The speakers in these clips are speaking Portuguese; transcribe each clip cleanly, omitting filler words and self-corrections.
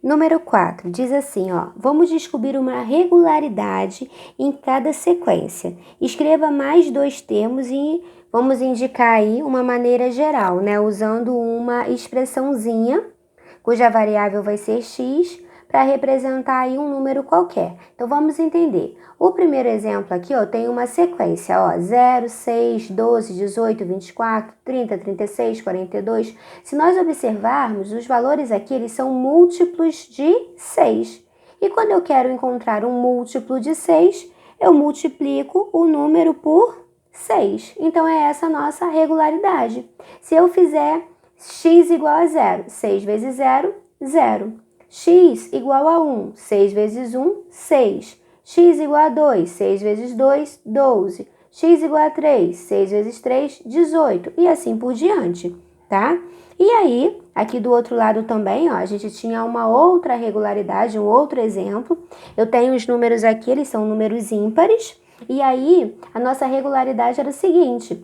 Número 4, diz assim, ó, vamos descobrir uma regularidade em cada sequência. Escreva mais 2 termos e vamos indicar aí uma maneira geral, né? Usando uma expressãozinha, cuja variável vai ser x, para representar aí um número qualquer. Então, vamos entender. O primeiro exemplo aqui, ó, tem uma sequência, ó, 0, 6, 12, 18, 24, 30, 36, 42. Se nós observarmos, os valores aqui, eles são múltiplos de 6. E quando eu quero encontrar um múltiplo de 6, eu multiplico o número por 6. Então, é essa a nossa regularidade. Se eu fizer x igual a 0, 6 vezes 0, 0. X igual a 1, 6 vezes 1, 6. X igual a 2, 6 vezes 2, 12. X igual a 3, 6 vezes 3, 18. E assim por diante, tá? E aí, aqui do outro lado também, ó, a gente tinha uma outra regularidade, um outro exemplo. Eu tenho os números aqui, eles são números ímpares. E aí, a nossa regularidade era o seguinte,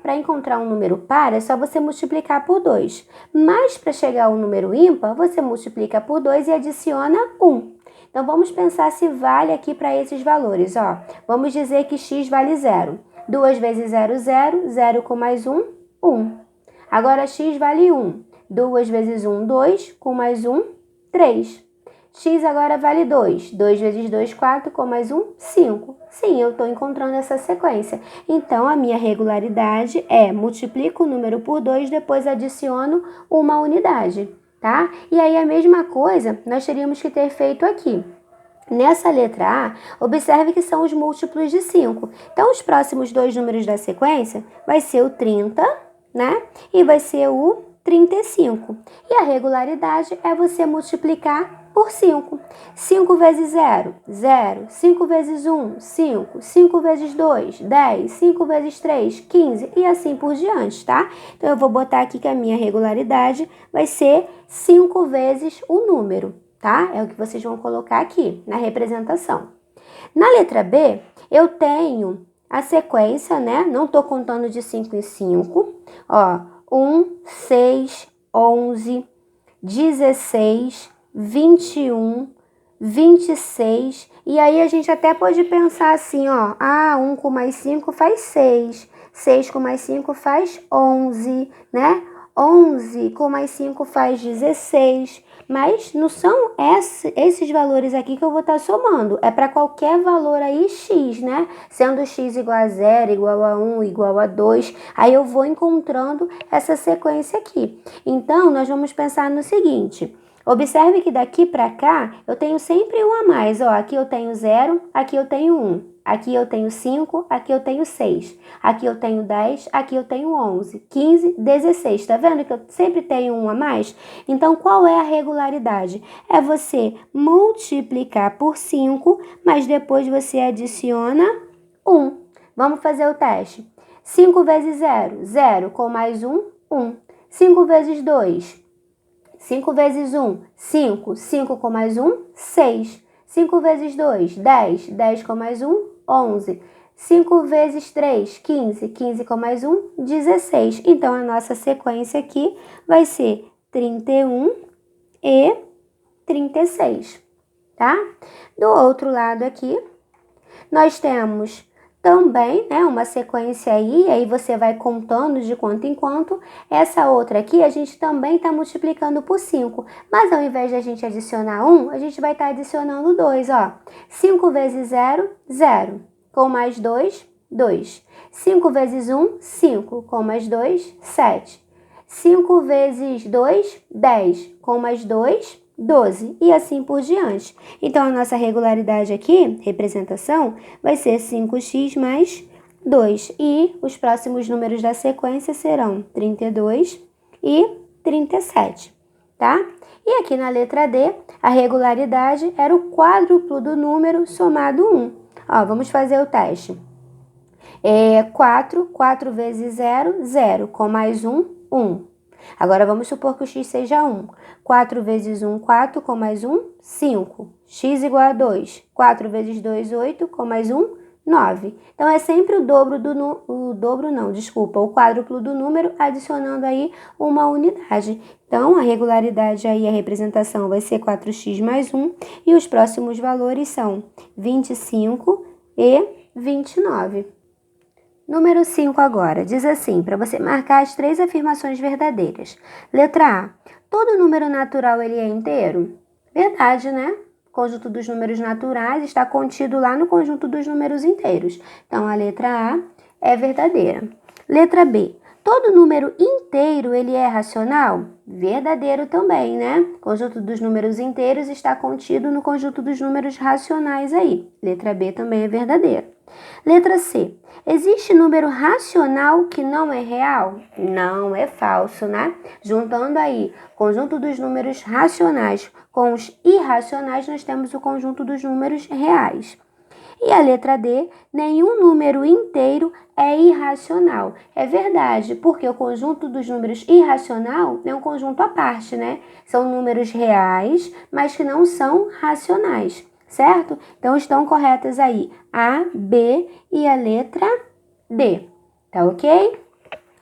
para encontrar um número par, é só você multiplicar por 2. Mas, para chegar ao número ímpar, você multiplica por 2 e adiciona 1. Então, vamos pensar se vale aqui para esses valores, ó. Vamos dizer que x vale 0. 2 vezes 0, 0. 0 com mais 1, 1. Agora, x vale 1. 2 vezes 1, 2. Com mais 1, 3. X agora vale 2. 2 vezes 2, 4, com mais 1, 5. Sim, eu estou encontrando essa sequência. Então, a minha regularidade é multiplico o número por 2, depois adiciono uma unidade, tá? E aí, a mesma coisa nós teríamos que ter feito aqui. Nessa letra A, observe que são os múltiplos de 5. Então, os próximos 2 números da sequência vai ser o 30, né? E vai ser o 35. E a regularidade é você multiplicar por 5. 5 vezes 0, 0. 5 vezes 1, 5. 5 vezes 2, 10. 5 vezes 3, 15. E assim por diante, tá? Então, eu vou botar aqui que a minha regularidade vai ser 5 vezes o número, tá? É o que vocês vão colocar aqui na representação. Na letra B, eu tenho a sequência, né? Não estou contando de 5 em 5. Ó, 1, 6, 11, 16, 21, 26. E aí a gente até pode pensar assim, ó. 1 com mais 5 faz 6. 6 com mais 5 faz 11, né? 11 com mais 5 faz 16. Mas não são esses valores aqui que eu vou estar somando. É para qualquer valor aí x, né? Sendo x igual a 0, igual a 1, igual a 2. Aí eu vou encontrando essa sequência aqui. Então, nós vamos pensar no seguinte. Observe que daqui para cá, eu tenho sempre um a mais. Ó, aqui eu tenho 0, aqui eu tenho 1. Aqui eu tenho 5, aqui eu tenho 6. Aqui eu tenho 10, aqui eu tenho 11, 15, 16. Tá vendo que eu sempre tenho um a mais? Então, qual é a regularidade? É você multiplicar por 5, mas depois você adiciona 1. Vamos fazer o teste. 5 vezes 0, 0 com mais 1, 1. 5 vezes 2, 5 vezes 1, 5. 5 com mais 1, 6. 5 vezes 2, 10. 10 com mais 1, 11. 5 vezes 3, 15. 15 com mais 1, 16. Então, a nossa sequência aqui vai ser 31 e 36, tá? Do outro lado aqui, nós temos também, né, uma sequência aí você vai contando de quanto em quanto. Essa outra aqui, a gente também está multiplicando por 5. Mas ao invés de a gente adicionar 1, a gente vai estar adicionando 2, ó. 5 vezes 0, 0. Com mais 2, 2. 5 vezes 1, 5. Com mais 2, 7. 5 vezes 2, 10. Com mais 2, 12. E assim por diante. Então, a nossa regularidade aqui, representação, vai ser 5x mais 2. E os próximos números da sequência serão 32 e 37, tá? E aqui na letra D, a regularidade era o quádruplo do número somado 1. Ó, vamos fazer o teste. 4 vezes 0, 0. Com mais 1, 1. Agora, vamos supor que o x seja 1. 4 vezes 1, 4. Com mais 1, 5. X igual a 2. 4 vezes 2, 8. Com mais 1, 9. Então, é sempre o quádruplo do número, adicionando aí uma unidade. Então, a regularidade aí, a representação vai ser 4x mais 1, e os próximos valores são 25 e 29. Número 5 agora, diz assim, para você marcar as 3 afirmações verdadeiras. Letra A, todo número natural ele é inteiro? Verdade, né? O conjunto dos números naturais está contido lá no conjunto dos números inteiros. Então, a letra A é verdadeira. Letra B, todo número inteiro ele é racional? Verdadeiro também, né? O conjunto dos números inteiros está contido no conjunto dos números racionais aí. Letra B também é verdadeira. Letra C. Existe número racional que não é real? Não, é falso, né? Juntando aí o conjunto dos números racionais com os irracionais, nós temos o conjunto dos números reais. E a letra D, nenhum número inteiro é irracional. É verdade, porque o conjunto dos números irracional é um conjunto à parte, né? São números reais, mas que não são racionais, certo? Então, estão corretas aí A, B e a letra D, tá ok?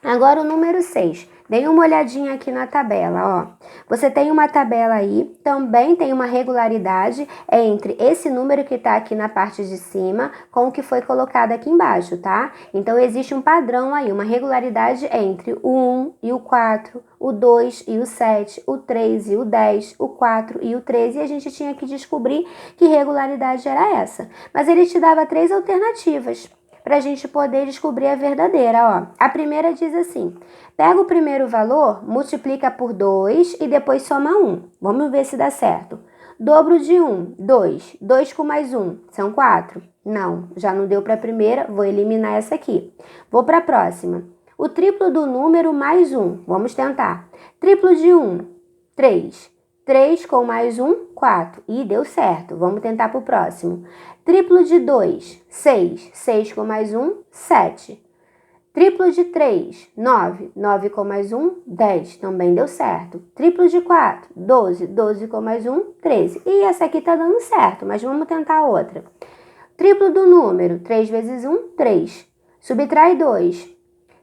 Agora o número 6. Dê uma olhadinha aqui na tabela, ó. Você tem uma tabela aí, também tem uma regularidade entre esse número que está aqui na parte de cima com o que foi colocado aqui embaixo, tá? Então, existe um padrão aí, uma regularidade entre o 1 e o 4, o 2 e o 7, o 3 e o 10, o 4 e o 13, e a gente tinha que descobrir que regularidade era essa. Mas ele te dava 3 alternativas para a gente poder descobrir a verdadeira, ó. A primeira diz assim, pega o primeiro valor, multiplica por 2 e depois soma 1. Vamos ver se dá certo. Dobro de 1, 2. 2 com mais 1, são 4? Não, já não deu para a primeira, vou eliminar essa aqui. Vou para a próxima. O triplo do número mais 1, vamos tentar. Triplo de 1, 3. 3 com mais 1, 4. E deu certo. Vamos tentar para o próximo. Triplo de 2, 6. 6 com mais 1, 7. Triplo de 3, 9. 9 com mais 1, 10. Também deu certo. Triplo de 4, 12. 12 com mais 1, 13. E essa aqui está dando certo, mas vamos tentar outra. Triplo do número, 3 vezes 1, 3. Subtrai 2.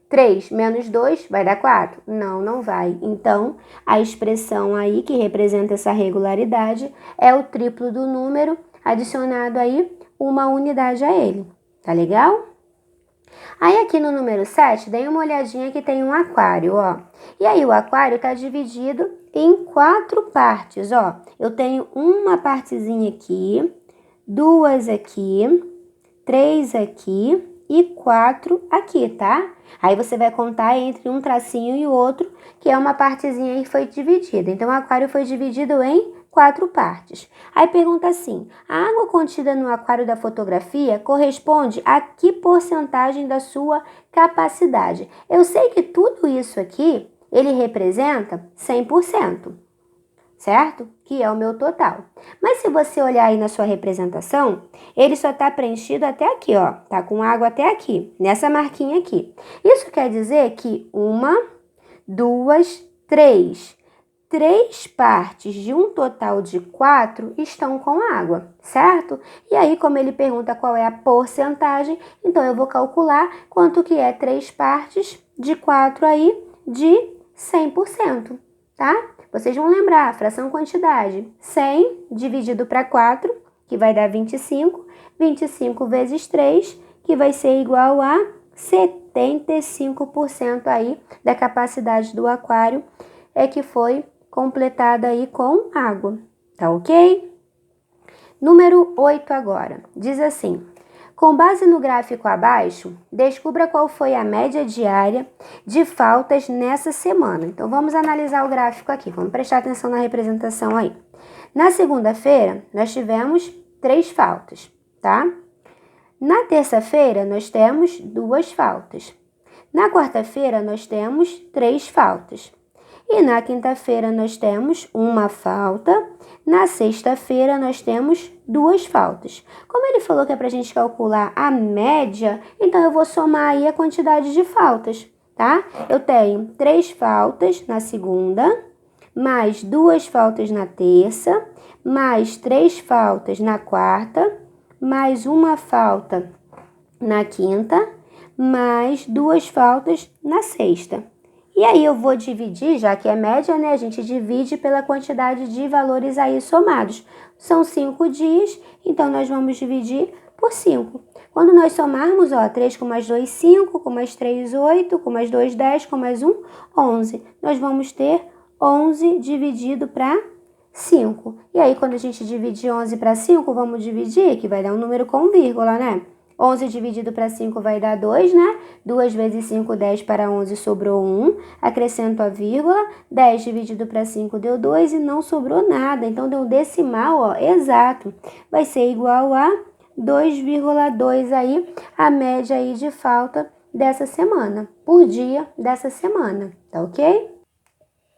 3 menos 2 vai dar 4? Não, não vai. Então, a expressão aí que representa essa regularidade é o triplo do número adicionado aí uma unidade a ele. Tá legal? Aí aqui no número 7, dei uma olhadinha que tem um aquário, ó. E aí o aquário está dividido em 4 partes, ó. Eu tenho uma partezinha aqui, 2 aqui, 3 aqui e 4 aqui, tá? Aí você vai contar entre um tracinho e o outro, que é uma partezinha que foi dividida. Então, o aquário foi dividido em 4 partes. Aí pergunta assim, a água contida no aquário da fotografia corresponde a que porcentagem da sua capacidade? Eu sei que tudo isso aqui, ele representa 100%. Certo? Que é o meu total. Mas se você olhar aí na sua representação, ele só está preenchido até aqui, ó. Tá com água até aqui, nessa marquinha aqui. Isso quer dizer que 1, 2, 3. 3 partes de um total de 4 estão com água, certo? E aí, como ele pergunta qual é a porcentagem, então eu vou calcular quanto que é 3 partes de 4 aí de 100%, tá? Vocês vão lembrar, fração quantidade, 100 dividido para 4, que vai dar 25, 25 vezes 3, que vai ser igual a 75% aí da capacidade do aquário, é que foi completada aí com água, tá ok? Número 8 agora, diz assim, com base no gráfico abaixo, descubra qual foi a média diária de faltas nessa semana. Então, vamos analisar o gráfico aqui. Vamos prestar atenção na representação aí. Na segunda-feira, nós tivemos 3 faltas, tá? Na terça-feira, nós temos 2 faltas. Na quarta-feira, nós temos 3 faltas. E na quinta-feira, nós temos 1 falta. Na sexta-feira, nós temos 2 faltas. Como ele falou que é para a gente calcular a média, então eu vou somar aí a quantidade de faltas, tá? Eu tenho 3 faltas na segunda, mais 2 faltas na terça, mais 3 faltas na quarta, mais 1 falta na quinta, mais 2 faltas na sexta. E aí eu vou dividir, já que é média, né? A gente divide pela quantidade de valores aí somados. São 5 dias, então nós vamos dividir por 5. Quando nós somarmos, ó, 3 com mais 2, 5, com mais 3, 8, com mais 2, 10, com mais 1, 11. Nós vamos ter 11 dividido para 5. E aí, quando a gente dividir 11 para 5, vamos dividir, que vai dar um número com vírgula, né? 11 dividido para 5 vai dar 2, né? 2 vezes 5, 10 para 11, sobrou 1. Acrescento a vírgula. 10 dividido para 5 deu 2 e não sobrou nada. Então, deu um decimal, ó, exato. Vai ser igual a 2,2 aí, a média aí de falta dessa semana, por dia dessa semana, tá ok?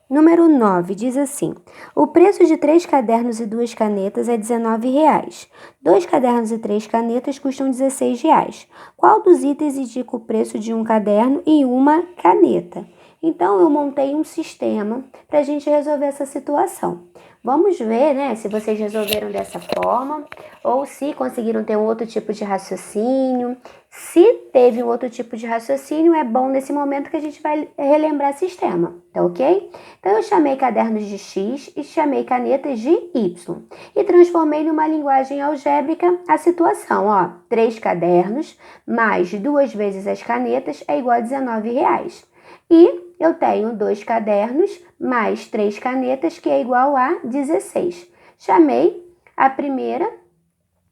Número 9 diz assim: o preço de 3 cadernos e 2 canetas é R$19. 2 cadernos e 3 canetas custam R$16. Qual dos itens indica o preço de um caderno e uma caneta? Então, eu montei um sistema para a gente resolver essa situação. Vamos ver, né, se vocês resolveram dessa forma ou se conseguiram ter um outro tipo de raciocínio. Se teve um outro tipo de raciocínio, é bom nesse momento que a gente vai relembrar o sistema, tá ok? Então, eu chamei cadernos de X e chamei canetas de Y. E transformei numa linguagem algébrica a situação, ó. 3 cadernos mais 2 vezes as canetas é igual a R$19. E eu tenho 2 cadernos mais 3 canetas, que é igual a 16. Chamei a primeira,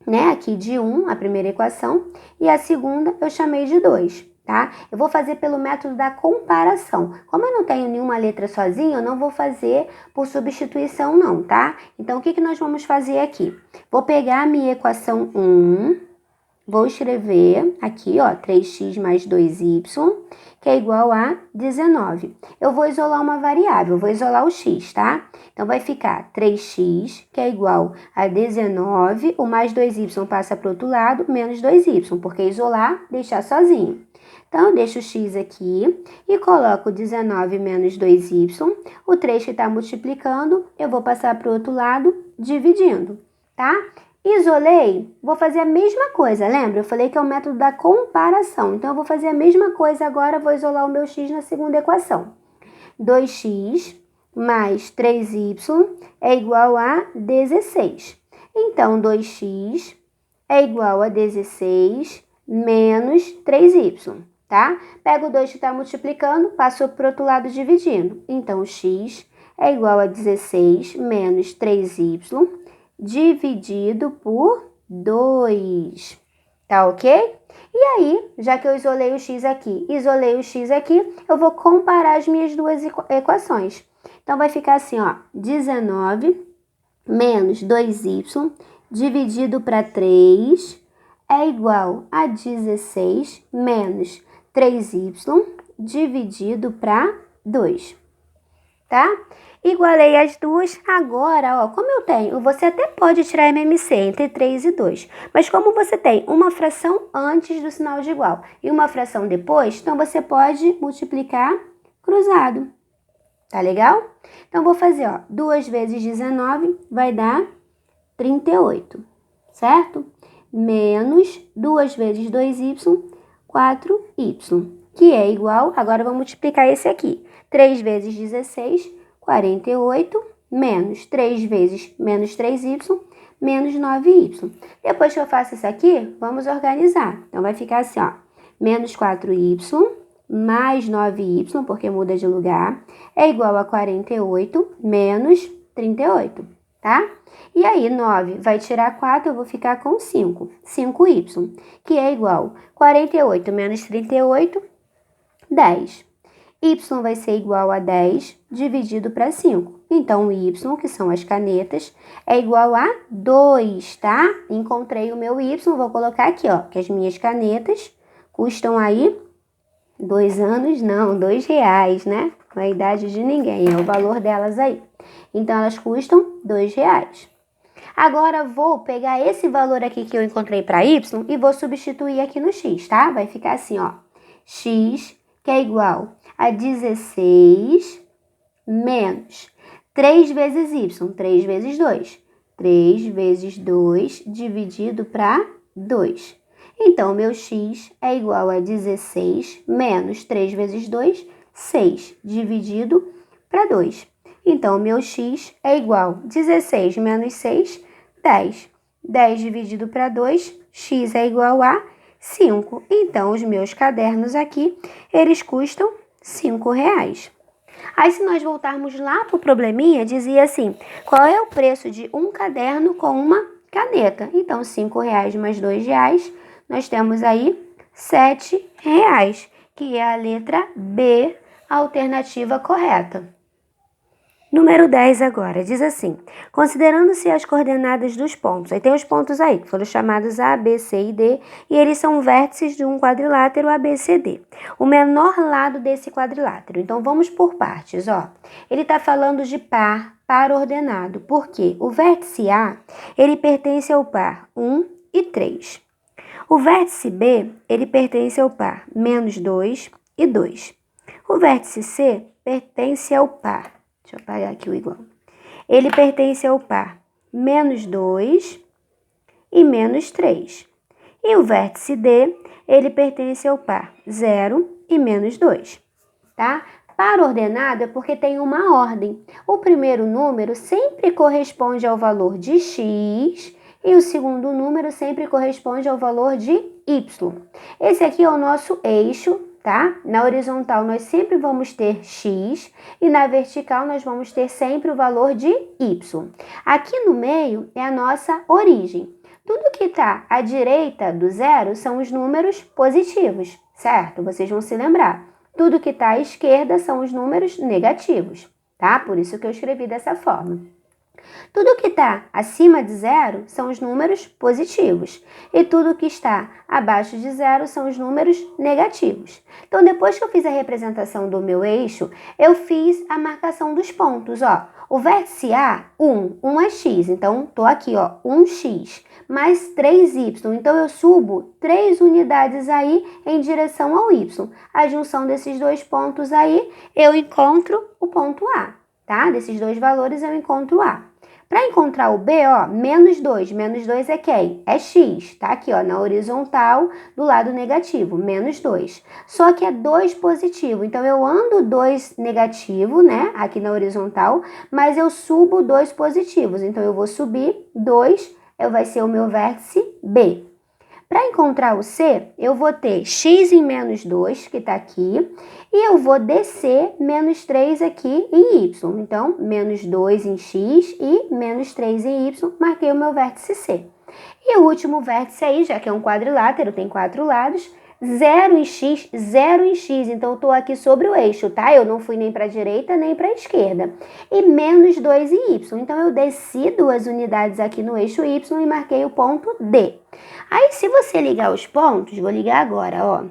né, aqui de 1, a primeira equação, e a segunda eu chamei de 2, tá? Eu vou fazer pelo método da comparação. Como eu não tenho nenhuma letra sozinha, eu não vou fazer por substituição não, tá? Então, o que nós vamos fazer aqui? Vou pegar a minha equação 1, vou escrever aqui, ó, 3x mais 2y, que é igual a 19. Eu vou isolar uma variável, vou isolar o x, tá? Então, vai ficar 3x, que é igual a 19, o mais 2y passa para o outro lado, menos 2y, porque isolar, deixar sozinho. Então, eu deixo o x aqui e coloco 19 menos 2y. O 3 que está multiplicando, eu vou passar para o outro lado, dividindo, tá? Isolei, vou fazer a mesma coisa, lembra? Eu falei que é o método da comparação. Então, eu vou fazer a mesma coisa agora, vou isolar o meu x na segunda equação. 2x mais 3y é igual a 16. Então, 2x é igual a 16 menos 3y, tá? Pego o 2 que está multiplicando, passo para o outro lado dividindo. Então, x é igual a 16 menos 3y dividido por 2, tá ok? E aí, já que eu isolei o x aqui, eu vou comparar as minhas duas equações. Então, vai ficar assim, ó, 19 menos 2y dividido para 3 é igual a 16 menos 3y dividido para 2, tá? Igualei as duas, agora, ó, como eu tenho, você até pode tirar MMC entre 3 e 2, mas como você tem uma fração antes do sinal de igual e uma fração depois, então você pode multiplicar cruzado, tá legal? Então, vou fazer, ó, 2 vezes 19 vai dar 38, certo? Menos 2 vezes 2y, 4y, que é igual, agora eu vou multiplicar esse aqui, 3 vezes 16, 48, menos 3 vezes menos 3y, menos 9y. Depois que eu faço isso aqui, vamos organizar. Então, vai ficar assim, ó, menos 4y mais 9y, porque muda de lugar, é igual a 48 menos 38, tá? E aí, 9 vai tirar 4, eu vou ficar com 5, 5y, que é igual a 48 menos 38, 10. Y vai ser igual a 10 dividido para 5. Então, o y, que são as canetas, é igual a 2, tá? Encontrei o meu y, vou colocar aqui, ó, que as minhas canetas custam aí 2 anos, não, R$2, né? Não é a idade de ninguém, é o valor delas aí. Então, elas custam R$2. Agora, vou pegar esse valor aqui que eu encontrei para y e vou substituir aqui no x, tá? Vai ficar assim, ó, x, que é igual a 16 menos 3 vezes y, 3 vezes 2. 3 vezes 2 dividido para 2. Então, o meu x é igual a 16 menos 3 vezes 2, 6, dividido para 2. Então, o meu x é igual a 16 menos 6, 10. 10 dividido para 2, x é igual a 5. Então, os meus cadernos aqui, eles custam R$ 5. Aí, se nós voltarmos lá para o probleminha, dizia assim, qual é o preço de um caderno com uma caneta? Então, R$ 5 mais R$ 2, nós temos aí R$ 7, que é a letra B, a alternativa correta. Número 10 agora, diz assim, considerando-se as coordenadas dos pontos, aí tem os pontos aí, que foram chamados A, B, C e D, e eles são vértices de um quadrilátero ABCD. O menor lado desse quadrilátero, então vamos por partes, ó. Ele está falando de par ordenado, porque o vértice A, ele pertence ao par 1 e 3. O vértice B, ele pertence ao par menos 2 e 2. O vértice C pertence ao par, deixa eu apagar aqui o igual. Ele pertence ao par menos 2 e menos 3. E o vértice D, ele pertence ao par 0 e menos 2, tá? Par ordenado é porque tem uma ordem. O primeiro número sempre corresponde ao valor de x e o segundo número sempre corresponde ao valor de y. Esse aqui é o nosso eixo, tá? Na horizontal nós sempre vamos ter x e na vertical nós vamos ter sempre o valor de y. Aqui no meio é a nossa origem. Tudo que está à direita do zero são os números positivos, certo? Vocês vão se lembrar. Tudo que está à esquerda são os números negativos, tá? Por isso que eu escrevi dessa forma. Tudo que está acima de zero são os números positivos e tudo que está abaixo de zero são os números negativos. Então, depois que eu fiz a representação do meu eixo, eu fiz a marcação dos pontos, ó. O vértice A, 1 é x, então tô aqui, ó, 1x, mais 3y, então eu subo 3 unidades aí em direção ao y. A junção desses dois pontos aí, eu encontro o ponto A, tá? Desses dois valores eu encontro o A. Para encontrar o B, ó, menos 2 é quem? É x, tá aqui, ó, na horizontal do lado negativo, menos 2. Só que é 2 positivo, então eu ando 2 negativo, né, aqui na horizontal, mas eu subo 2 positivos, então eu vou subir 2, vai ser o meu vértice B. Para encontrar o C, eu vou ter x em menos 2, que está aqui, e eu vou descer menos 3 aqui em y. Então, menos 2 em x e menos 3 em y, marquei o meu vértice C. E o último vértice aí, já que é um quadrilátero, tem 4 lados, 0 em x, 0 em x. Então, eu estou aqui sobre o eixo, tá? Eu não fui nem para a direita nem para a esquerda. E menos 2 em y. Então, eu desci 2 unidades aqui no eixo y e marquei o ponto D. Aí, se você ligar os pontos, vou ligar agora, ó.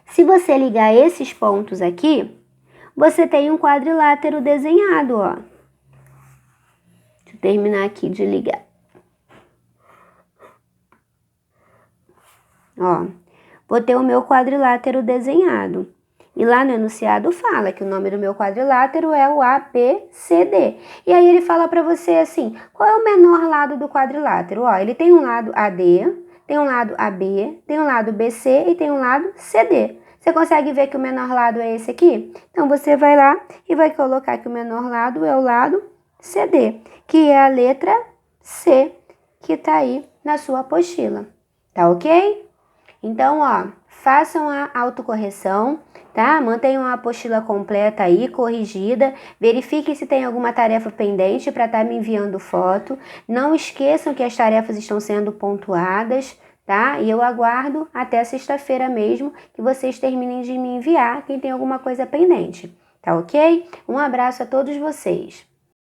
Se você ligar esses pontos aqui, você tem um quadrilátero desenhado, ó. Deixa eu terminar aqui de ligar. Ó, vou ter o meu quadrilátero desenhado. E lá no enunciado fala que o nome do meu quadrilátero é o ABCD. E aí ele fala para você assim, qual é o menor lado do quadrilátero? Ó, ele tem um lado AD, tem um lado AB, tem um lado BC e tem um lado CD. Você consegue ver que o menor lado é esse aqui? Então, você vai lá e vai colocar que o menor lado é o lado CD, que é a letra C, que está aí na sua apostila. Tá ok? Então, ó, façam a autocorreção, tá? Mantenham a apostila completa aí, corrigida. Verifiquem se tem alguma tarefa pendente para estar me enviando foto. Não esqueçam que as tarefas estão sendo pontuadas, tá? E eu aguardo até sexta-feira mesmo que vocês terminem de me enviar quem tem alguma coisa pendente, tá ok? Um abraço a todos vocês.